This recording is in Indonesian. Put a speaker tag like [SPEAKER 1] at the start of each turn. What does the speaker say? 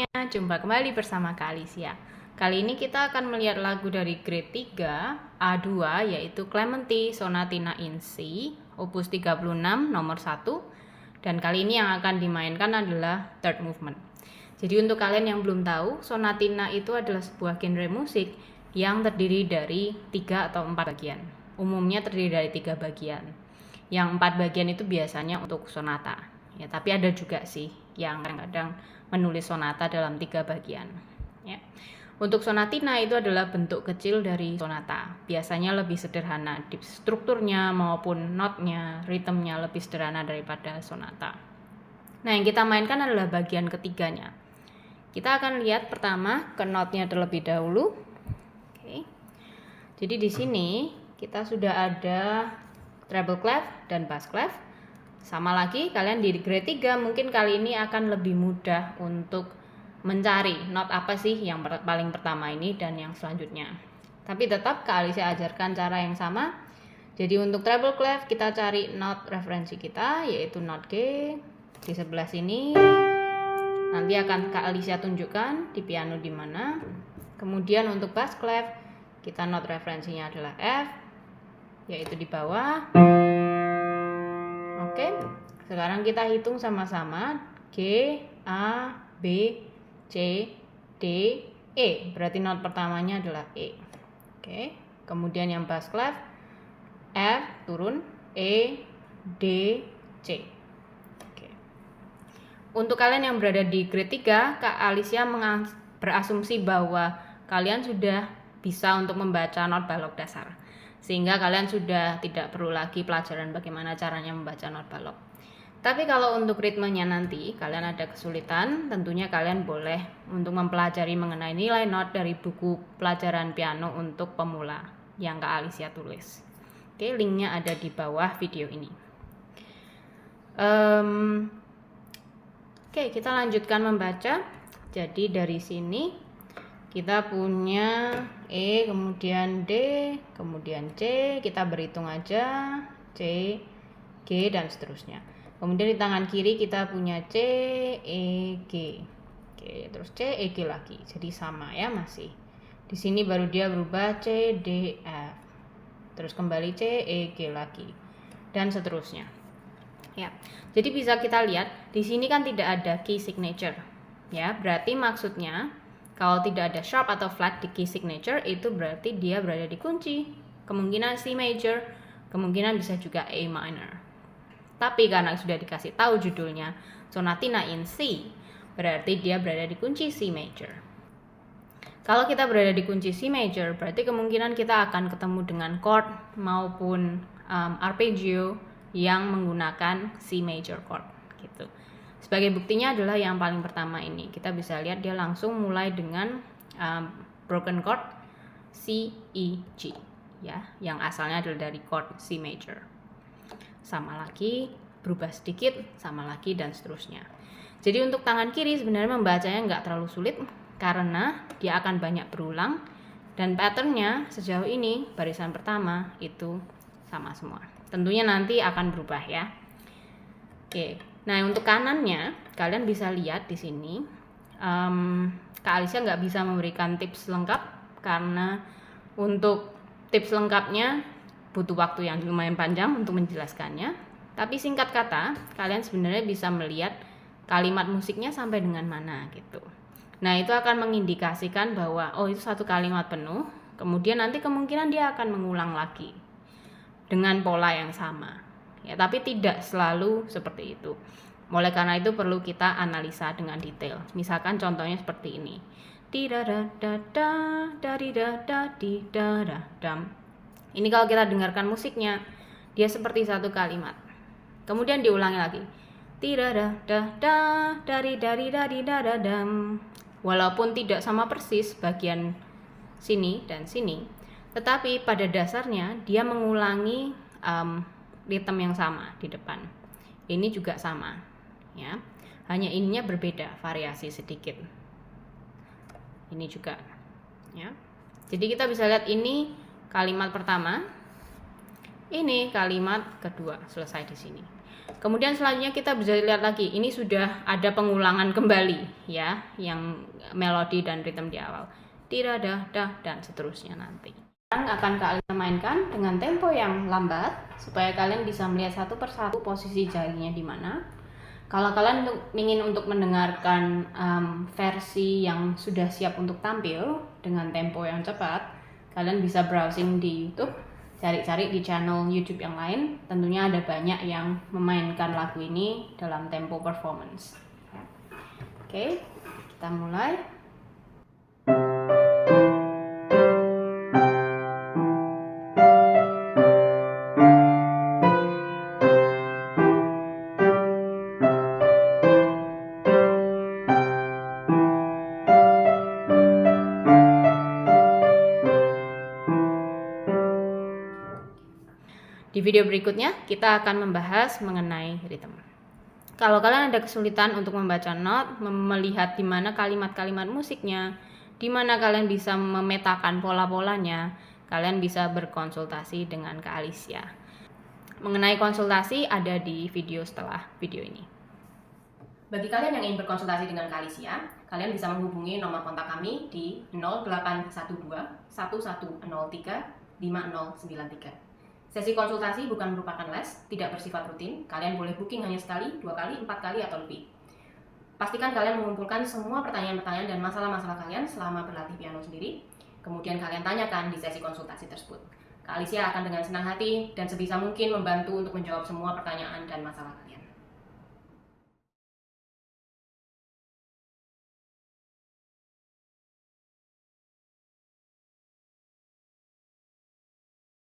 [SPEAKER 1] Jumpa kembali bersama Kak Alicia. Kali ini kita akan melihat lagu dari grade 3 A2 yaitu Clementi Sonatina in C opus 36 nomor 1. Dan kali ini yang akan dimainkan adalah third movement. Jadi untuk kalian yang belum tahu, sonatina itu adalah sebuah genre musik yang terdiri dari 3 atau 4 bagian. Umumnya terdiri dari 3 bagian. Yang 4 bagian itu biasanya untuk sonata. Ya, tapi ada juga sih yang kadang-kadang menulis sonata dalam 3 bagian. Ya. Untuk sonatina itu adalah bentuk kecil dari sonata. Biasanya lebih sederhana di strukturnya maupun notnya, ritmenya lebih sederhana daripada sonata. Nah, yang kita mainkan adalah bagian ketiganya. Kita akan lihat pertama ke notnya terlebih dahulu. Oke. Jadi di sini kita sudah ada treble clef dan bass clef. Sama lagi, kalian di grade 3 mungkin kali ini akan lebih mudah untuk mencari not apa sih yang paling pertama ini dan yang selanjutnya. Tapi tetap Kak Alicia ajarkan cara yang sama. Jadi untuk treble clef kita cari not referensi kita yaitu not G di sebelah sini. Nanti akan Kak Alicia tunjukkan di piano di mana. Kemudian untuk bass clef kita not referensinya adalah F yaitu di bawah. Oke, sekarang kita hitung sama-sama G, A, B, C, D, E. Berarti not pertamanya adalah E. Oke, kemudian yang bass clef F turun, E, D, C. Oke. Untuk kalian yang berada di grade 3, Kak Alicia berasumsi bahwa kalian sudah bisa untuk membaca not balok dasar. Sehingga kalian sudah tidak perlu lagi pelajaran bagaimana caranya membaca not balok. Tapi kalau untuk ritmenya nanti kalian ada kesulitan, tentunya kalian boleh untuk mempelajari mengenai nilai not dari buku pelajaran piano untuk pemula yang Kak Alicia tulis. Oke, linknya ada di bawah video ini. Oke, kita lanjutkan membaca. Jadi dari sini kita punya E, kemudian D, kemudian C, kita berhitung aja C, G, dan seterusnya. Kemudian di tangan kiri kita punya C, E, G. Oke, terus C, E, G lagi. Jadi sama ya masih. Di sini baru dia berubah C, D, F. Terus kembali C, E, G lagi. Dan seterusnya. Ya. Jadi bisa kita lihat di sini kan tidak ada key signature. Ya, berarti maksudnya kalau tidak ada sharp atau flat di key signature itu berarti dia berada di kunci. Kemungkinan C major, kemungkinan bisa juga A minor. Tapi karena sudah dikasih tahu judulnya Sonatina in C, berarti dia berada di kunci C major. Kalau kita berada di kunci C major, berarti kemungkinan kita akan ketemu dengan chord maupun arpeggio yang menggunakan C major chord gitu. Sebagai buktinya adalah yang paling pertama ini. Kita bisa lihat dia langsung mulai dengan broken chord C, E, G ya, yang asalnya adalah dari chord C major. Sama lagi, berubah sedikit, sama lagi, dan seterusnya. Jadi untuk tangan kiri sebenarnya membacanya nggak terlalu sulit karena dia akan banyak berulang dan patternnya sejauh ini barisan pertama itu sama semua. Tentunya nanti akan berubah ya. Oke. Nah untuk kanannya kalian bisa lihat di sini Kak Alicia nggak bisa memberikan tips lengkap karena untuk tips lengkapnya butuh waktu yang lumayan panjang untuk menjelaskannya. Tapi singkat kata kalian sebenarnya bisa melihat kalimat musiknya sampai dengan mana gitu. Nah itu akan mengindikasikan bahwa oh itu satu kalimat penuh, kemudian nanti kemungkinan dia akan mengulang lagi dengan pola yang sama. Ya, tapi tidak selalu seperti itu. Oleh karena itu perlu kita analisa dengan detail. Misalkan contohnya seperti ini. Ini kalau kita dengarkan musiknya, dia seperti satu kalimat. Kemudian diulangi lagi. Walaupun tidak sama persis bagian sini dan sini, tetapi pada dasarnya dia mengulangi ritme yang sama di depan. Ini juga sama, ya. Hanya ininya berbeda, variasi sedikit. Ini juga, ya. Jadi kita bisa lihat ini kalimat pertama, ini kalimat kedua, selesai di sini. Kemudian selanjutnya kita bisa lihat lagi, ini sudah ada pengulangan kembali ya, yang melodi dan ritme di awal. Tira dah dah dan seterusnya nanti. Sekarang akan kalian mainkan dengan tempo yang lambat supaya kalian bisa melihat satu persatu posisi jarinya di mana. Kalau kalian ingin untuk mendengarkan versi yang sudah siap untuk tampil dengan tempo yang cepat, kalian bisa browsing di YouTube, cari-cari di channel YouTube yang lain. Tentunya ada banyak yang memainkan lagu ini dalam tempo performance. Oke, kita mulai. Di video berikutnya kita akan membahas mengenai ritme. Kalau kalian ada kesulitan untuk membaca not, melihat di mana kalimat-kalimat musiknya, di mana kalian bisa memetakan pola-polanya, kalian bisa berkonsultasi dengan Kak Alicia. Mengenai konsultasi ada di video setelah video ini. Bagi kalian yang ingin berkonsultasi dengan Kak Alicia, kalian bisa menghubungi nomor kontak kami di 0812 1103 5093. Sesi konsultasi bukan merupakan les, tidak bersifat rutin. Kalian boleh booking hanya sekali, 2 kali, 4 kali, atau lebih. Pastikan kalian mengumpulkan semua pertanyaan-pertanyaan dan masalah-masalah kalian selama berlatih piano sendiri. Kemudian kalian tanyakan di sesi konsultasi tersebut. Kak Alicia akan dengan senang hati dan sebisa mungkin membantu untuk menjawab semua pertanyaan dan masalah kalian.